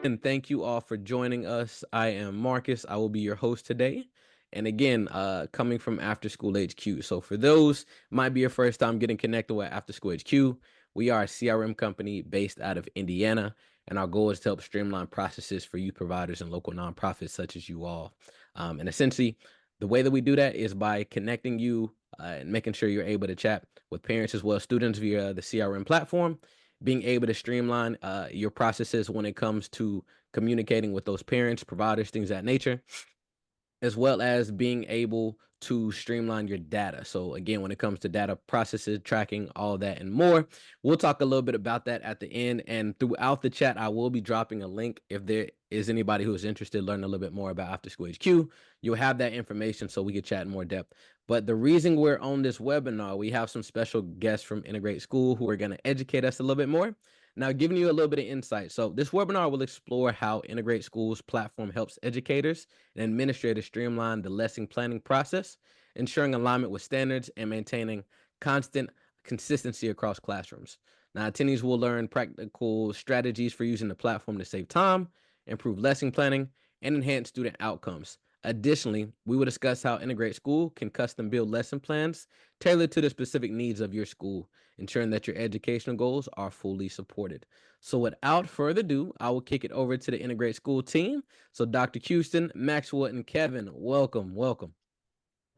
And thank you all for joining us. I am Marcus. I will be your host today. And again, coming from After School HQ. So for those might be your first time getting connected with After School HQ, we are a CRM company based out of Indiana, and our goal is to help streamline processes for youth providers and local nonprofits such as you all. And essentially, the way that we do that is by connecting you and making sure you're able to chat with parents as well as students via the CRM platform, being able to streamline your processes when it comes to communicating with those parents, providers, things of that nature, as well as being able to streamline your data. So again, when it comes to data processes, tracking, all that and more, we'll talk a little bit about that at the end. And throughout the chat, I will be dropping a link if there is anybody who is interested in learning a little bit more about After School HQ. You'll have that information so we can chat in more depth. But the reason we're on this webinar, we have some special guests from Integrate School who are going to educate us a little bit more. Now, giving you a little bit of insight. So this webinar will explore how Integrate School's platform helps educators and administrators streamline the lesson planning process, ensuring alignment with standards and maintaining constant consistency across classrooms. Now, attendees will learn practical strategies for using the platform to save time, improve lesson planning, and enhance student outcomes. Additionally, we will discuss how Integrate School can custom build lesson plans tailored to the specific needs of your school, ensuring that your educational goals are fully supported. So without further ado, I will kick it over to the Integrate School team. So Dr. Houston, Maxwell, and Kevin, welcome.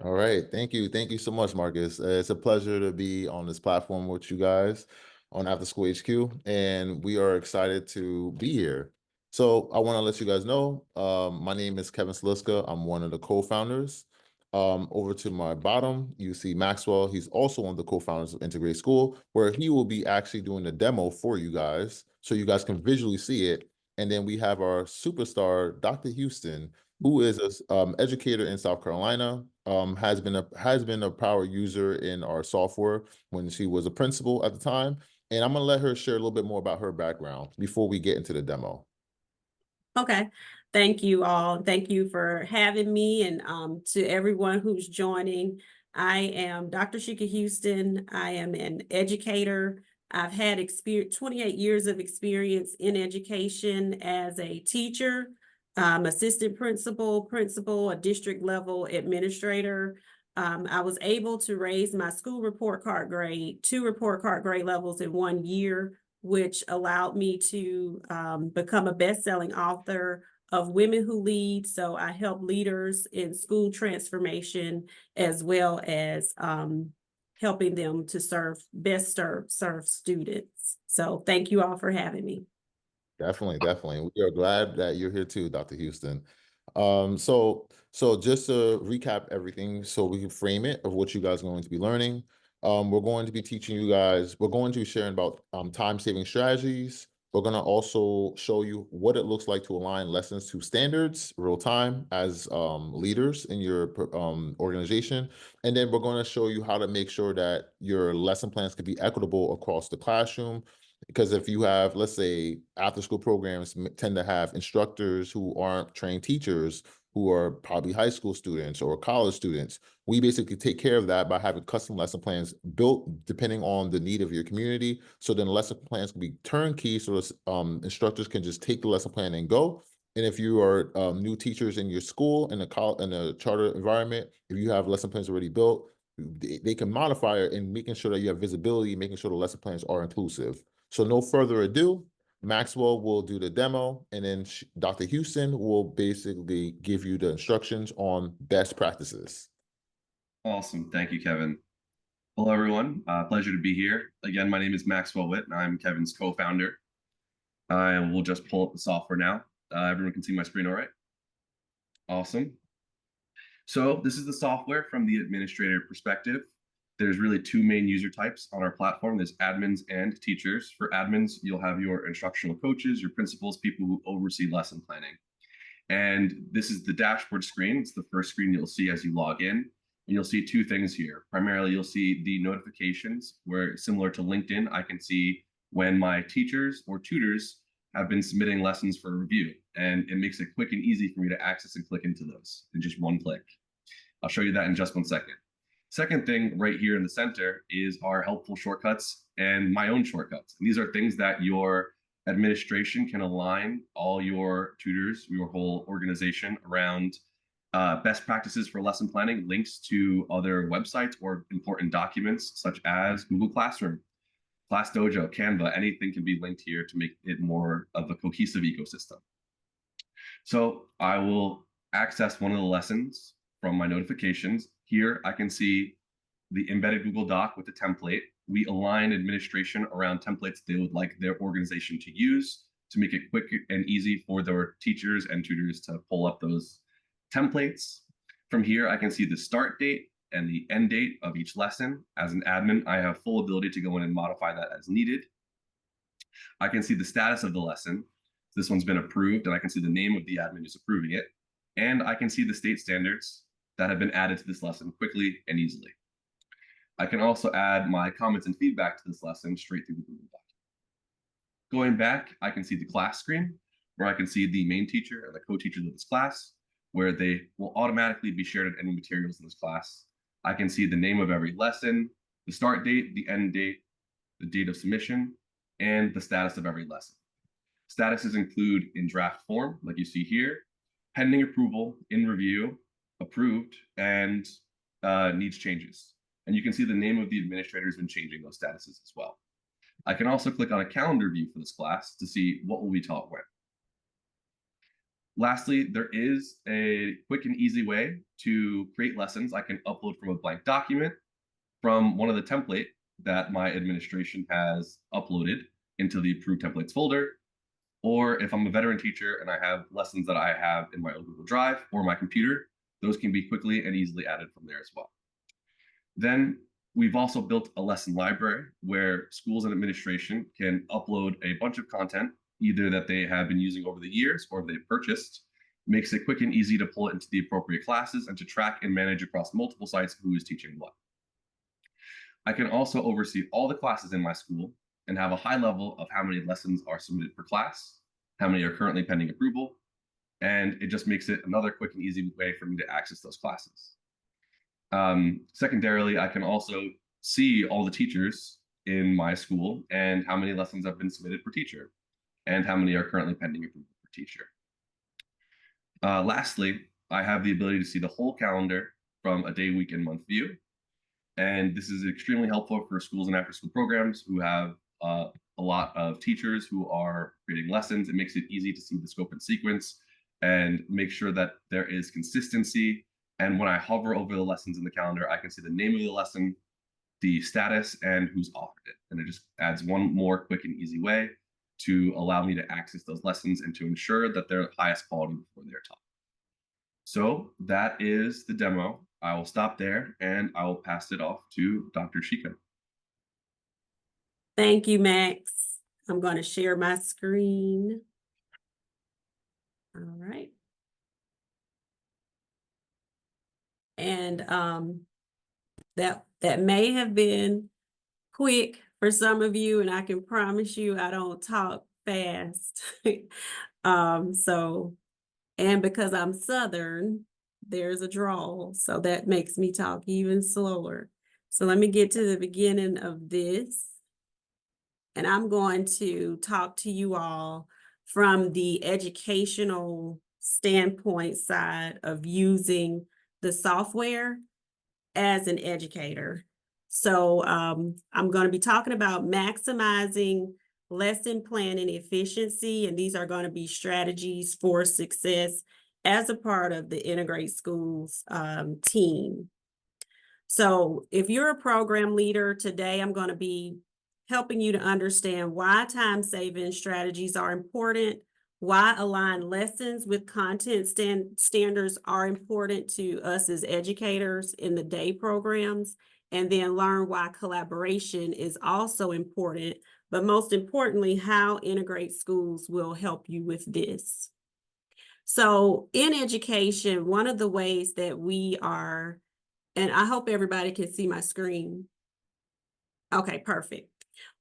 All right. Thank you. Thank you so much, Marcus. It's a pleasure to be on this platform with you guys on After School HQ, and we are excited to be here. So I want to let you guys know, my name is Kevin Celisca. I'm one of the co-founders. Over to my bottom, you see Maxwell. He's also one of the co-founders of Integrate School, where he will be actually doing the demo for you guys so you guys can visually see it. And then we have our superstar, Dr. Houston, who is an educator in South Carolina, has been a power user in our software when she was a principal at the time. And I'm gonna let her share a little bit more about her background before we get into the demo. Okay. Thank you all. Thank you for having me, and to everyone who's joining. I am Dr. Sheka Houston. I am an educator. I've had 28 years of experience in education as a teacher, assistant principal, a district level administrator. I was able to raise my school report card grade, 2 report card grade levels in 1 year, which allowed me to become a best-selling author of Women Who Lead. So I help leaders in school transformation, as well as helping them to serve students. So thank you all for having me. Definitely. We are glad that you're here too, Dr. Houston. So just to recap everything so we can frame it of what you guys are going to be learning. We're going to be teaching you guys, we're going to be sharing about time-saving strategies. We're going to also show you what it looks like to align lessons to standards real time as leaders in your organization. And then we're going to show you how to make sure that your lesson plans can be equitable across the classroom. Because if you have, let's say, after school programs tend to have instructors who aren't trained teachers, who are probably high school students or college students, we basically take care of that by having custom lesson plans built depending on the need of your community. So then lesson plans can be turnkey, so instructors can just take the lesson plan and go. And if you are new teachers in your school, in a charter environment, if you have lesson plans already built, they can modify it and making sure that you have visibility, making sure the lesson plans are inclusive. So no further ado, Maxwell will do the demo, and then Dr. Houston will basically give you the instructions on best practices. Awesome. Thank you, Kevin. Hello, everyone. Pleasure to be here. Again, my name is Maxwell Witt, and I'm Kevin's co-founder. I will just pull up the software now. Everyone can see my screen all right? Awesome. So this is the software from the administrator perspective. There's really 2 main user types on our platform. There's admins and teachers. For admins, you'll have your instructional coaches, your principals, people who oversee lesson planning. And this is the dashboard screen. It's the first screen you'll see as you log in. And you'll see 2 things here. Primarily, you'll see the notifications where, similar to LinkedIn, I can see when my teachers or tutors have been submitting lessons for review. And it makes it quick and easy for me to access and click into those in just 1 click. I'll show you that in just 1 second. Second thing right here in the center is our helpful shortcuts and my own shortcuts. And these are things that your administration can align all your tutors, your whole organization around best practices for lesson planning, links to other websites or important documents such as Google Classroom, Class Dojo, Canva. Anything can be linked here to make it more of a cohesive ecosystem. So I will access one of the lessons from my notifications. Here I can see the embedded Google Doc with the template. We align administration around templates they would like their organization to use to make it quick and easy for their teachers and tutors to pull up those templates. From here, I can see the start date and the end date of each lesson. As an admin, I have full ability to go in and modify that as needed. I can see the status of the lesson. This one's been approved, and I can see the name of the admin who's approving it. And I can see the state standards that have been added to this lesson quickly and easily. I can also add my comments and feedback to this lesson straight through the Google Doc. Going back, I can see the class screen, where I can see the main teacher and the co-teachers of this class, where they will automatically be shared any materials in this class. I can see the name of every lesson, the start date, the end date, the date of submission, and the status of every lesson. Statuses include in draft form, like you see here, pending approval, in review, approved, and needs changes. And you can see the name of the administrator who's been changing those statuses as well. I can also click on a calendar view for this class to see what will be taught when. Lastly, there is a quick and easy way to create lessons. I can upload from a blank document from one of the template that my administration has uploaded into the approved templates folder. Or if I'm a veteran teacher and I have lessons that I have in my own Google Drive or my computer, those can be quickly and easily added from there as well. Then we've also built a lesson library where schools and administration can upload a bunch of content, either that they have been using over the years or they've purchased. Makes it quick and easy to pull it into the appropriate classes and to track and manage across multiple sites who is teaching what. I can also oversee all the classes in my school and have a high level of how many lessons are submitted per class, how many are currently pending approval, and it just makes it another quick and easy way for me to access those classes. Secondarily, I can also see all the teachers in my school and how many lessons have been submitted per teacher and how many are currently pending approval per teacher. Lastly, I have the ability to see the whole calendar from a day, week, and month view. And this is extremely helpful for schools and after-school programs who have a lot of teachers who are creating lessons. It makes it easy to see the scope and sequence and make sure that there is consistency. And when I hover over the lessons in the calendar, I can see the name of the lesson, the status, and who's offered it. And it just adds one more quick and easy way to allow me to access those lessons and to ensure that they're highest quality before they're taught. So that is the demo. I will stop there and I will pass it off to Dr. Sheka. Thank you, Max. I'm going to share my screen. All right. And that may have been quick for some of you, and I can promise you I don't talk fast. And because I'm Southern, there's a drawl, so that makes me talk even slower. So let me get to the beginning of this. And I'm going to talk to you all from the educational standpoint side of using the software as an educator. So I'm going to be talking about maximizing lesson planning efficiency, and these are going to be strategies for success as a part of the Integrate Schools team. So if you're a program leader today, I'm going to be helping you to understand why time-saving strategies are important, why align lessons with content standards are important to us as educators in the day programs, and then learn why collaboration is also important, but most importantly, how Integrate Schools will help you with this. So in education, one of the ways that we are, and I hope everybody can see my screen. Okay, perfect.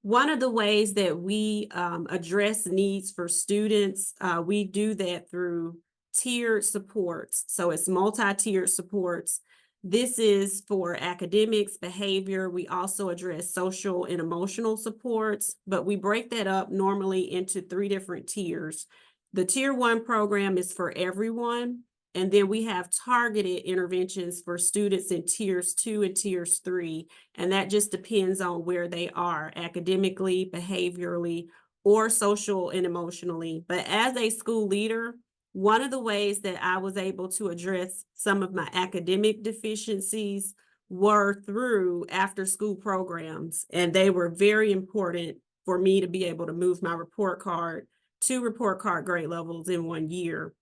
One of the ways that we address needs for students, we do that through tiered supports. So it's multi-tiered supports This is for academics, behavior. We also address social and emotional supports, but we break that up normally into 3 different tiers. The Tier 1 program is for everyone, and then we have targeted interventions for students in Tiers 2 and Tiers 3, and that just depends on where they are academically, behaviorally, or social and emotionally. But as a school leader, one of the ways that I was able to address some of my academic deficiencies were through after-school programs, and they were very important for me to be able to move my report card to report card grade levels in 1 year.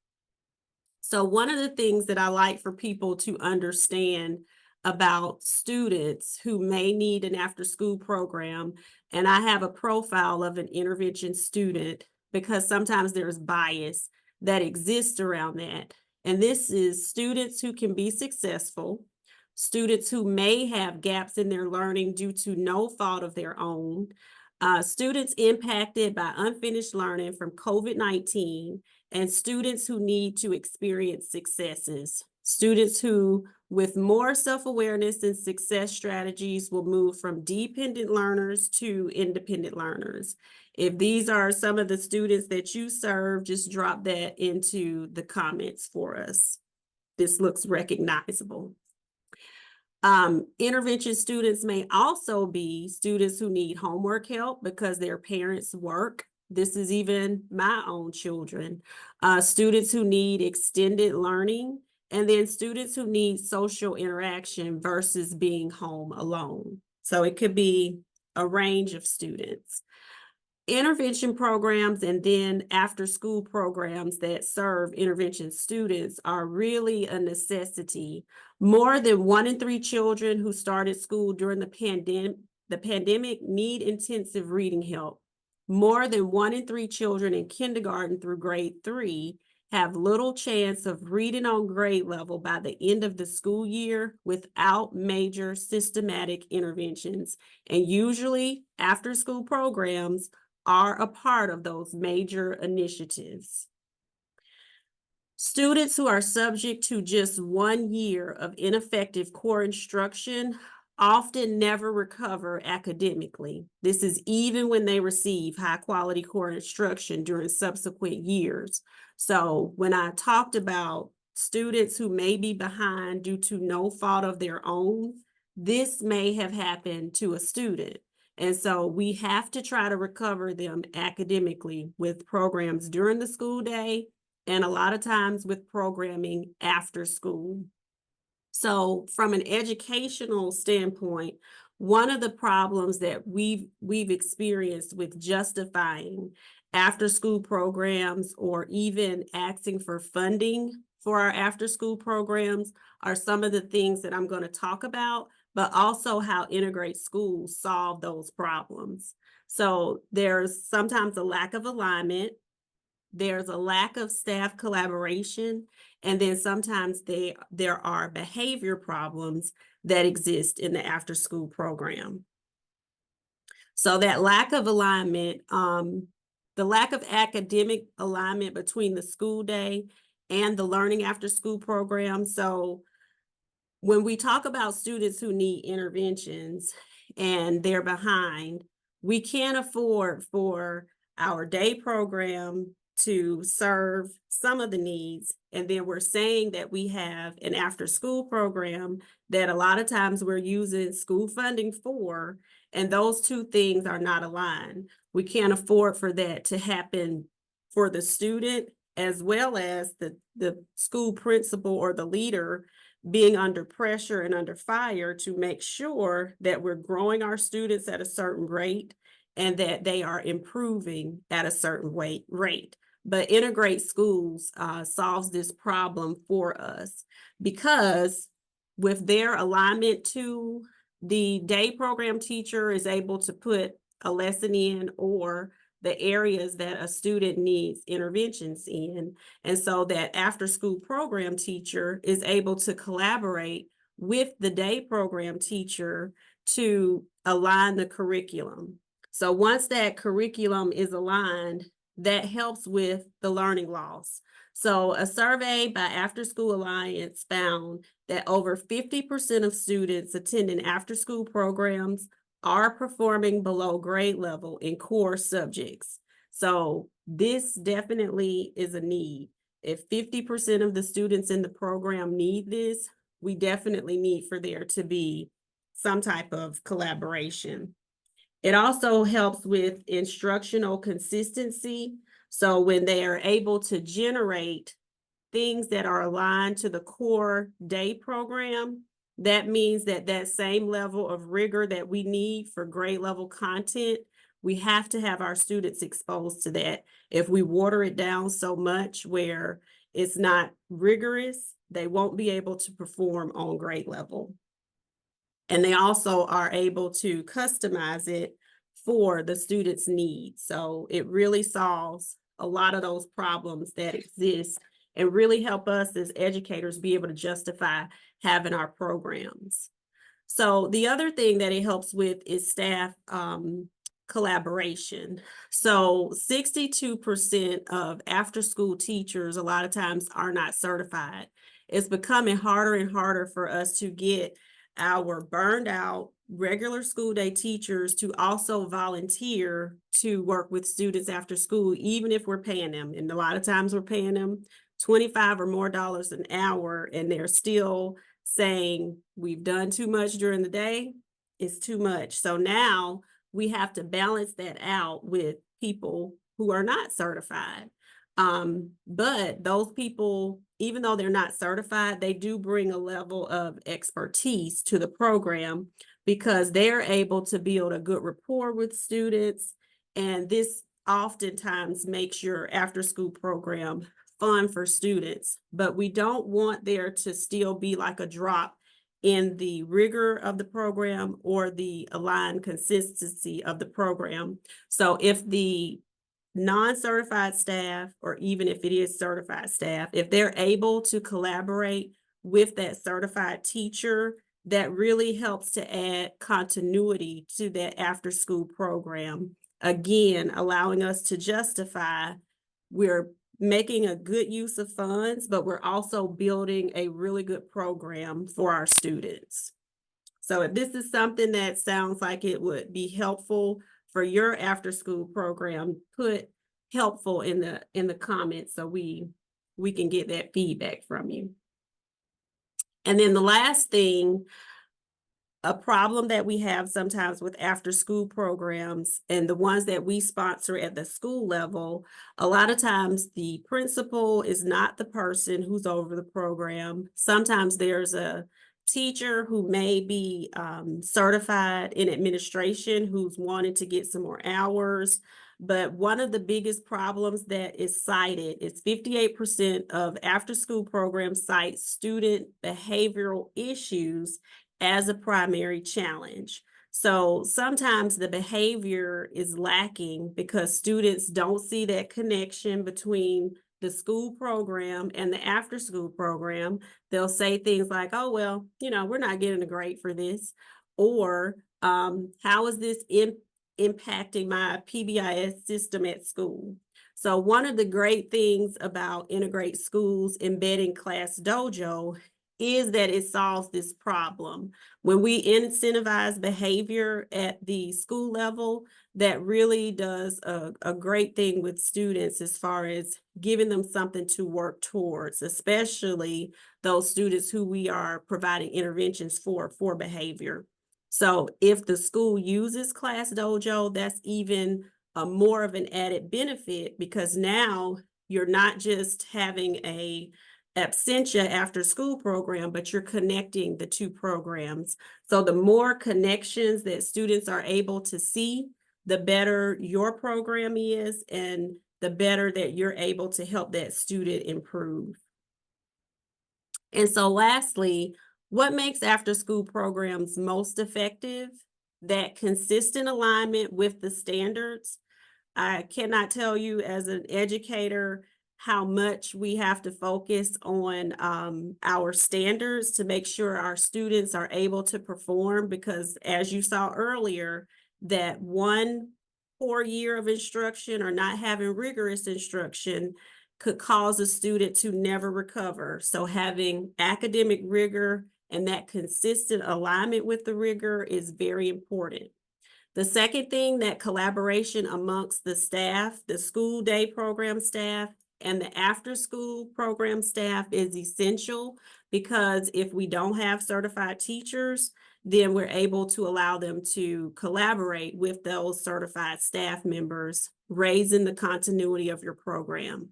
So one of the things that I like for people to understand about students who may need an after-school program, and I have a profile of an intervention student because sometimes there's bias that exists around that. And this is students who can be successful, students who may have gaps in their learning due to no fault of their own, students impacted by unfinished learning from COVID-19, and students who need to experience successes. Students who, with more self-awareness and success strategies, will move from dependent learners to independent learners. If these are some of the students that you serve, just drop that into the comments for us. This looks recognizable. Intervention students may also be students who need homework help because their parents work. This is even my own children. Students who need extended learning, and then students who need social interaction versus being home alone. So it could be a range of students. Intervention programs and then after-school programs that serve intervention students are really a necessity. More than 1 in 3 children who started school during the pandemic need intensive reading help. More than 1 in 3 children in kindergarten through grade 3 have little chance of reading on grade level by the end of the school year without major systematic interventions. And usually after-school programs are a part of those major initiatives. Students who are subject to just 1 year of ineffective core instruction often never recover academically. This is even when they receive high quality core instruction during subsequent years. So when I talked about students who may be behind due to no fault of their own, this may have happened to a student. And so we have to try to recover them academically with programs during the school day and a lot of times with programming after school. So from an educational standpoint, one of the problems that we've experienced with justifying after school programs or even asking for funding for our after school programs are some of the things that I'm going to talk about, but also how Integrate Schools solve those problems. So there's sometimes a lack of alignment, there's a lack of staff collaboration, and then sometimes there are behavior problems that exist in the after-school program. So that lack of alignment, the lack of academic alignment between the school day and the learning after school program. So when we talk about students who need interventions and they're behind, we can't afford for our day program to serve some of the needs. And then we're saying that we have an after school program that a lot of times we're using school funding for, and those two things are not aligned. We can't afford for that to happen for the student as well as the school principal or the leader being under pressure and under fire to make sure that we're growing our students at a certain rate and that they are improving at a certain rate. But Integrate Schools solves this problem for us because with their alignment to the day program teacher is able to put a lesson in or the areas that a student needs interventions in. And so that after school program teacher is able to collaborate with the day program teacher to align the curriculum. So once that curriculum is aligned, that helps with the learning loss. So a survey by After School Alliance found that over 50% of students attending after-school programs are performing below grade level in core subjects. So this definitely is a need. If 50% of the students in the program need this, we definitely need for there to be some type of collaboration. It also helps with instructional consistency. So when they are able to generate things that are aligned to the core day program, that means that that same level of rigor that we need for grade level content, we have to have our students exposed to that. If we water it down so much where it's not rigorous, they won't be able to perform on grade level. And they also are able to customize it for the student's needs. So it really solves a lot of those problems that exist and really help us as educators be able to justify having our programs. So the other thing that it helps with is staff collaboration. So 62% of after-school teachers a lot of times are not certified. It's becoming harder and harder for us to get our burned out regular school day teachers to also volunteer to work with students after school, even if we're paying them. And a lot of times we're paying them $25 or more an hour, and they're still saying we've done too much during the day. It's too much. So now we have to balance that out with people who are not certified. But those people, even though they're not certified, they do bring a level of expertise to the program because they're able to build a good rapport with students. And this oftentimes makes your after-school program fun for students. But we don't want there to still be like a drop in the rigor of the program or the aligned consistency of the program. So if the non-certified staff, or even if it is certified staff, if they're able to collaborate with that certified teacher, that really helps to add continuity to that after-school program. Again, allowing us to justify we're making a good use of funds, but we're also building a really good program for our students. So if this is something that sounds like it would be helpful for your after-school program, put helpful in the comments so we can get that feedback from you. And then the last thing, a problem that we have sometimes with after-school programs and the ones that we sponsor at the school level, a lot of times the principal is not the person who's over the program. Sometimes there's a teacher who may be certified in administration who's wanted to get some more hours. But one of the biggest problems that is cited is 58% of after-school programs cite student behavioral issues as a primary challenge. So sometimes the behavior is lacking because students don't see that connection between the school program and the after school program. They'll say things like, oh, well, we're not getting a grade for this. Or how is this impacting my PBIS system at school? So one of the great things about Integrate Schools embedding Class Dojo is that it solves this problem. When we incentivize behavior at the school level, that really does a great thing with students as far as giving them something to work towards, especially those students who we are providing interventions for behavior. So if the school uses Class Dojo, that's even more of an added benefit because now you're not just having a absentia after school program, but you're connecting the two programs. So the more connections that students are able to see, the better your program is and the better that you're able to help that student improve. And so lastly, what makes after school programs most effective? That consistent alignment with the standards. I cannot tell you as an educator how much we have to focus on our standards to make sure our students are able to perform, because as you saw earlier, that one poor year of instruction or not having rigorous instruction could cause a student to never recover. So having academic rigor and that consistent alignment with the rigor is very important. The second thing, that collaboration amongst the staff, the school day program staff, and the after school program staff is essential, because if we don't have certified teachers, then we're able to allow them to collaborate with those certified staff members, raising the continuity of your program.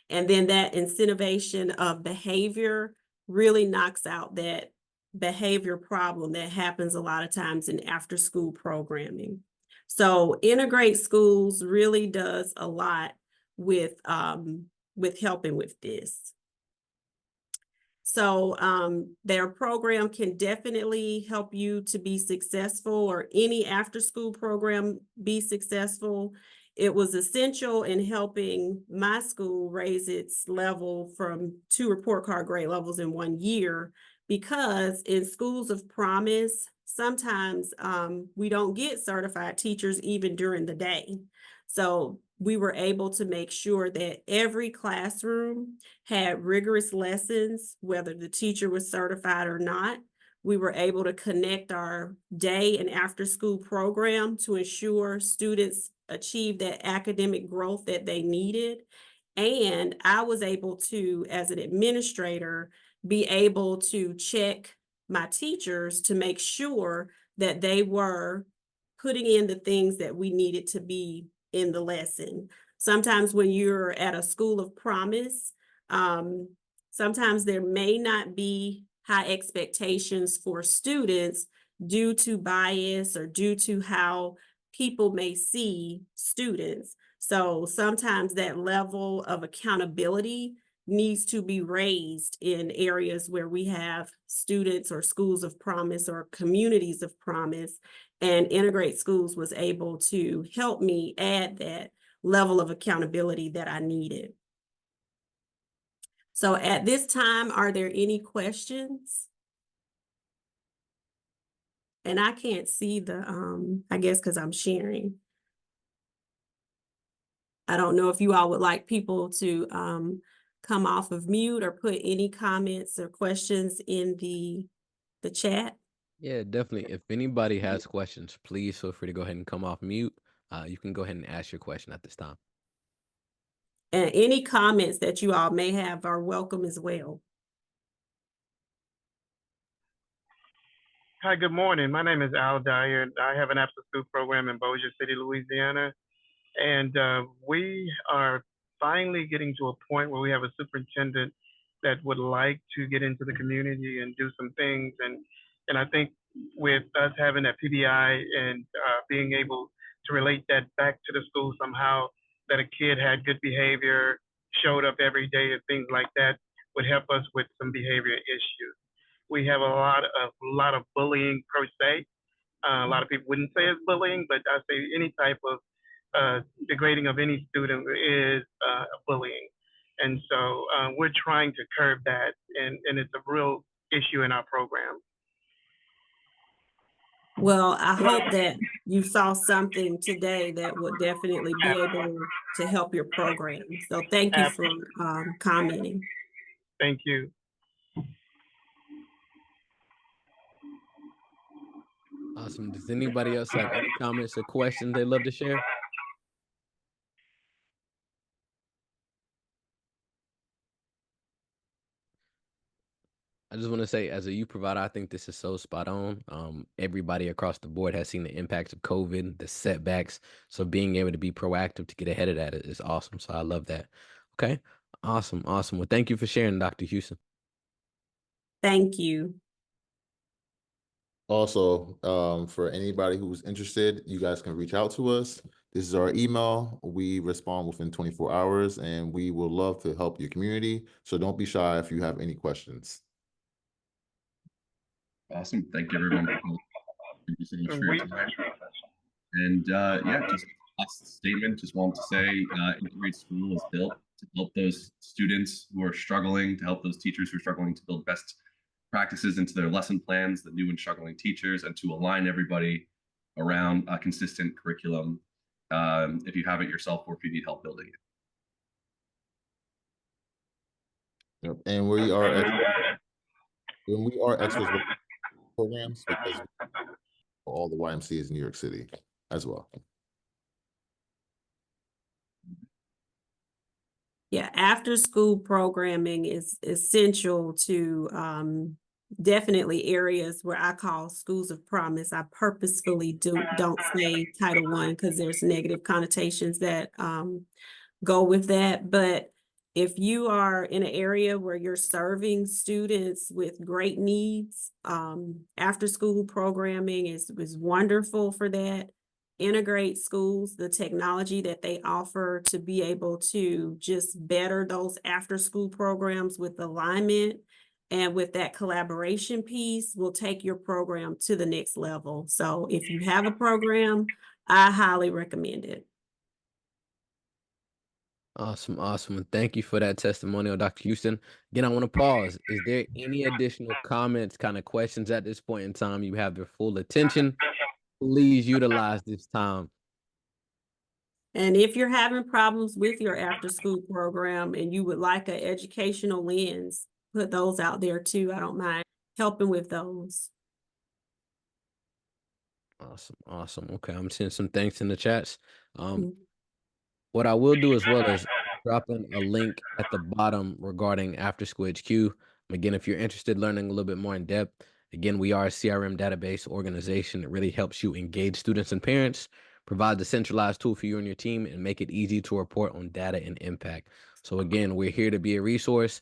And then that incentivization of behavior really knocks out that behavior problem that happens a lot of times in after school programming. So Integrate Schools really does a lot with helping with this. So their program can definitely help you to be successful, or any after school program be successful. It was essential in helping my school raise its level from 2 report card grade levels in 1 year, because in schools of promise, sometimes we don't get certified teachers even during the day. So we were able to make sure that every classroom had rigorous lessons, whether the teacher was certified or not. We were able to connect our day and after school program to ensure students achieved that academic growth that they needed. And I was able to, as an administrator, be able to check my teachers to make sure that they were putting in the things that we needed to be in the lesson. Sometimes when you're at a school of promise, sometimes there may not be high expectations for students due to bias or due to how people may see students. So sometimes that level of accountability needs to be raised in areas where we have students or schools of promise or communities of promise. And Integrate Schools was able to help me add that level of accountability that I needed. So at this time, are there any questions? And I can't see the, I guess because I'm sharing. I don't know if you all would like people to come off of mute or put any comments or questions in the chat. Yeah, definitely. If anybody has questions, please feel free to go ahead and come off mute. You can go ahead and ask your question at this time. And any comments that you all may have are welcome as well. Hi, good morning. My name is Al Dyer. I have an after-school program in Bossier City, Louisiana. And we are finally getting to a point where we have a superintendent that would like to get into the community and do some things. And I think with us having that PBI and being able to relate that back to the school somehow, that a kid had good behavior, showed up every day and things like that, would help us with some behavior issues. We have a lot of bullying per se. A lot of people wouldn't say it's bullying, but I say any type of degrading of any student is bullying. And so we're trying to curb that, and it's a real issue in our program. Well, I hope that you saw something today that would definitely be able to help your program. So thank you for commenting. Thank you. Awesome. Does anybody else have any comments or questions they'd love to share? I just want to say, as a youth provider, I think this is so spot on. Everybody across the board has seen the impacts of COVID, the setbacks. So being able to be proactive to get ahead of that is awesome. So I love that. Okay. Awesome. Awesome. Well, thank you for sharing, Dr. Houston. Thank you. Also, for anybody who's interested, you guys can reach out to us. This is our email. We respond within 24 hours, and we will love to help your community. So don't be shy if you have any questions. Awesome. Thank you, everyone, for your time. And yeah, just last statement, just wanted to say Integrate School is built to help those students who are struggling, to help those teachers who are struggling to build best practices into their lesson plans, the new and struggling teachers, and to align everybody around a consistent curriculum if you have it yourself or if you need help building it. Yep. And we are experts with programs because all the YMCA's in New York City as well. Yeah, after school programming is essential to definitely areas where I call schools of promise. I purposefully don't say Title I because there's negative connotations that go with that. But if you are in an area where you're serving students with great needs, after school programming is wonderful for that. Integrate schools, the technology that they offer to be able to just better those after school programs with alignment and with that collaboration piece will take your program to the next level. So if you have a program, I highly recommend it. Awesome, awesome. And thank you for that testimonial, Dr. Houston. Again, I want to pause. Is there any additional comments, kind of questions at this point in time? You have their full attention. Please utilize this time. And if you're having problems with your after school program and you would like an educational lens, put those out there too. I don't mind helping with those. Awesome, awesome. Okay, I'm seeing some thanks in the chats. Mhm. What I will do as well is drop in a link at the bottom regarding AfterSchool HQ. Again, if you're interested in learning a little bit more in depth, again, we are a CRM database organization that really helps you engage students and parents, provide the centralized tool for you and your team, and make it easy to report on data and impact. So again, we're here to be a resource.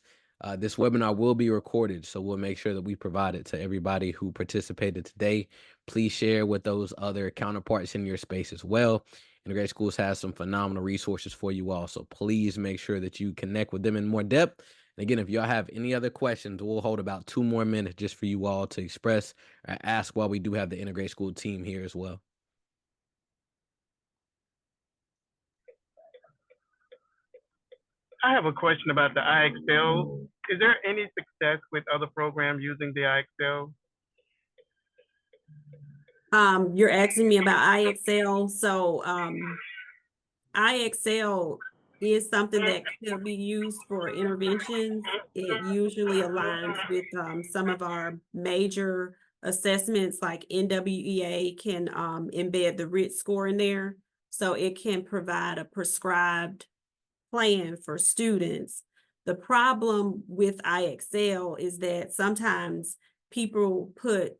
This webinar will be recorded, so we'll make sure that we provide it to everybody who participated today. Please share with those other counterparts in your space as well. Integrated Schools has some phenomenal resources for you all, so please make sure that you connect with them in more depth. And again, if y'all have any other questions, we'll hold about 2 more minutes just for you all to express or ask while we do have the Integrated School team here as well. I have a question about the IXL. Is there any success with other programs using the IXL? You're asking me about IXL. So IXL is something that can be used for interventions. It usually aligns with some of our major assessments, like NWEA can embed the RIT score in there. So it can provide a prescribed plan for students. The problem with IXL is that sometimes people put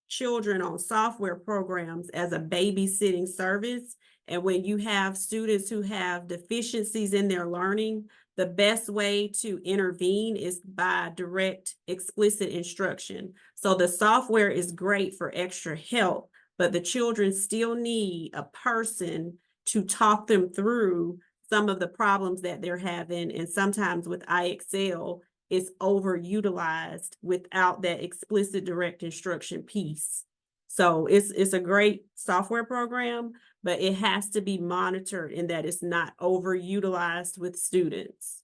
children on software programs as a babysitting service. And when you have students who have deficiencies in their learning, the best way to intervene is by direct, explicit instruction. So the software is great for extra help, but the children still need a person to talk them through some of the problems that they're having. And sometimes with IXL, it's overutilized without that explicit direct instruction piece. So it's a great software program, but it has to be monitored in that it's not overutilized with students.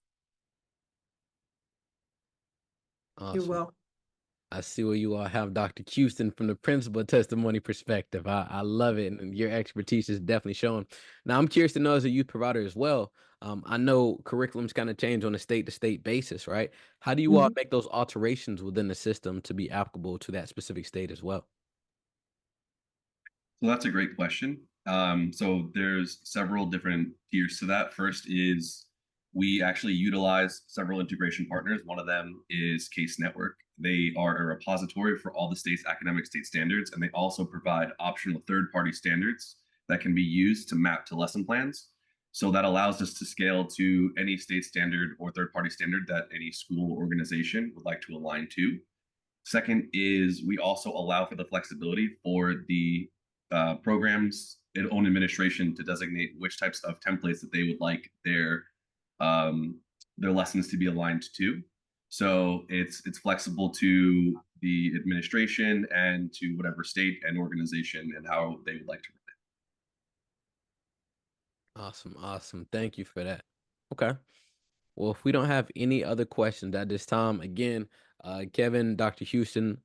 Awesome. You're welcome. I see where you all have Dr. Houston from the principal testimony perspective. I love it, and your expertise is definitely showing. Now, I'm curious to know as a youth provider as well. I know curriculums kind of change on a state-to-state basis, right? How do you all make those alterations within the system to be applicable to that specific state as well? So that's a great question. So there's several different tiers to that. First is we actually utilize several integration partners. One of them is Case Network. They are a repository for all the state's academic state standards, and they also provide optional third-party standards that can be used to map to lesson plans. So that allows us to scale to any state standard or third-party standard that any school or organization would like to align to. Second is we also allow for the flexibility for the programs' own administration to designate which types of templates that they would like their lessons to be aligned to. So it's flexible to the administration and to whatever state and organization and how they would like to run it. Awesome, awesome. Thank you for that. Okay. Well, if we don't have any other questions at this time, again, Kevin, Dr. Houston,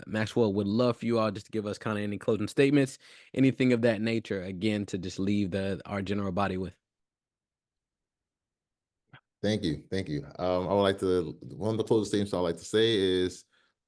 Maxwell would love for you all just to give us kind of any closing statements, anything of that nature, again, to just leave our general body with. Thank you. Thank you. I would like to, one of the closest statements I'd like to say is,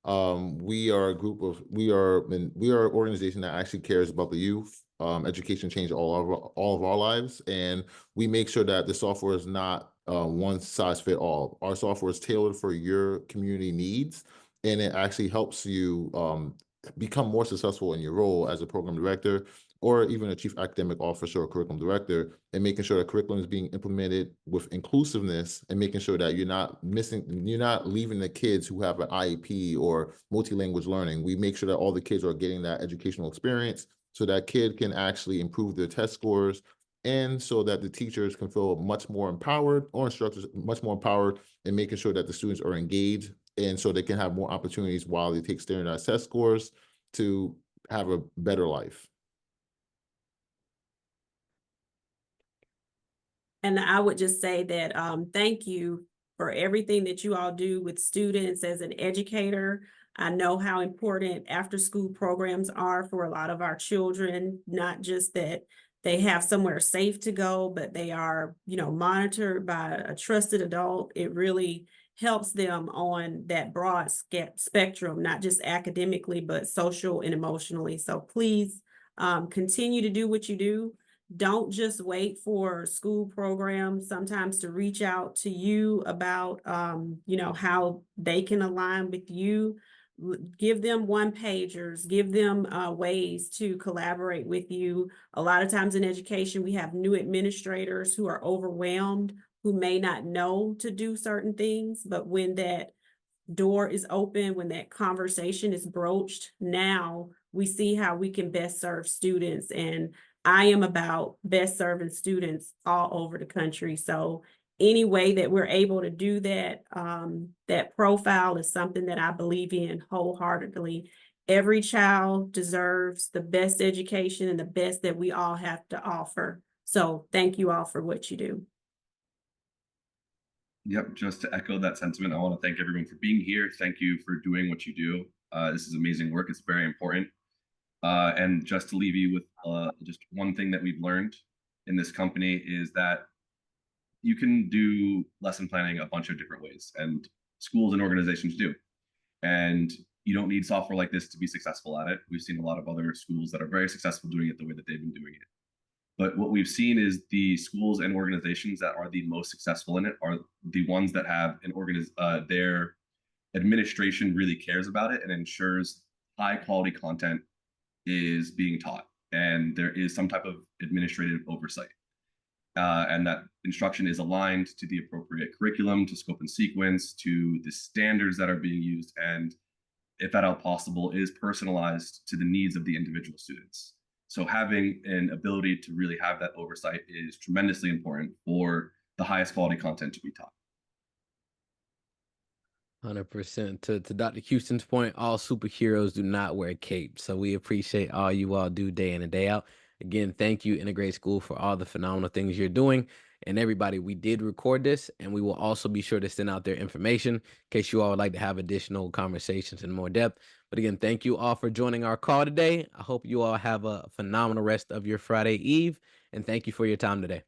we are an organization that actually cares about the youth. Education changes all of our lives, and we make sure that the software is not one size fit all. Our software is tailored for your community needs, and it actually helps you become more successful in your role as a program director, or even a chief academic officer or curriculum director, and making sure that curriculum is being implemented with inclusiveness, and making sure that you're not leaving the kids who have an IEP or multi-language learning. We make sure that all the kids are getting that educational experience, so that kid can actually improve their test scores, and so that the teachers can feel much more empowered, or instructors much more empowered, in making sure that the students are engaged, and so they can have more opportunities while they take standardized test scores to have a better life. And I would just say that thank you for everything that you all do with students as an educator. I know how important after-school programs are for a lot of our children, not just that they have somewhere safe to go, but they are, monitored by a trusted adult. It really helps them on that broad spectrum, not just academically, but social and emotionally. So please continue to do what you do. Don't just wait for school programs sometimes to reach out to you about, how they can align with you. Give them one-pagers, give them ways to collaborate with you. A lot of times in education, we have new administrators who are overwhelmed, who may not know to do certain things, but when that door is open, when that conversation is broached, now we see how we can best serve students. And I am about best serving students all over the country. So any way that we're able to do that, that profile is something that I believe in wholeheartedly. Every child deserves the best education and the best that we all have to offer. So thank you all for what you do. Yep, just to echo that sentiment, I want to thank everyone for being here. Thank you for doing what you do. This is amazing work. It's very important. And just to leave you with just one thing that we've learned in this company is that you can do lesson planning a bunch of different ways, and schools and organizations do. And you don't need software like this to be successful at it. We've seen a lot of other schools that are very successful doing it the way that they've been doing it. But what we've seen is the schools and organizations that are the most successful in it are the ones that have their administration really cares about it and ensures high quality content is being taught, and there is some type of administrative oversight, and that instruction is aligned to the appropriate curriculum, to scope and sequence, to the standards that are being used, and if at all possible, is personalized to the needs of the individual students. So having an ability to really have that oversight is tremendously important for the highest quality content to be taught. 100%. To Dr. Houston's point, all superheroes do not wear capes. So we appreciate all you all do day in and day out. Again, thank you, Integrate School, for all the phenomenal things you're doing. And everybody, we did record this, and we will also be sure to send out their information in case you all would like to have additional conversations in more depth. But again, thank you all for joining our call today. I hope you all have a phenomenal rest of your Friday Eve, and thank you for your time today.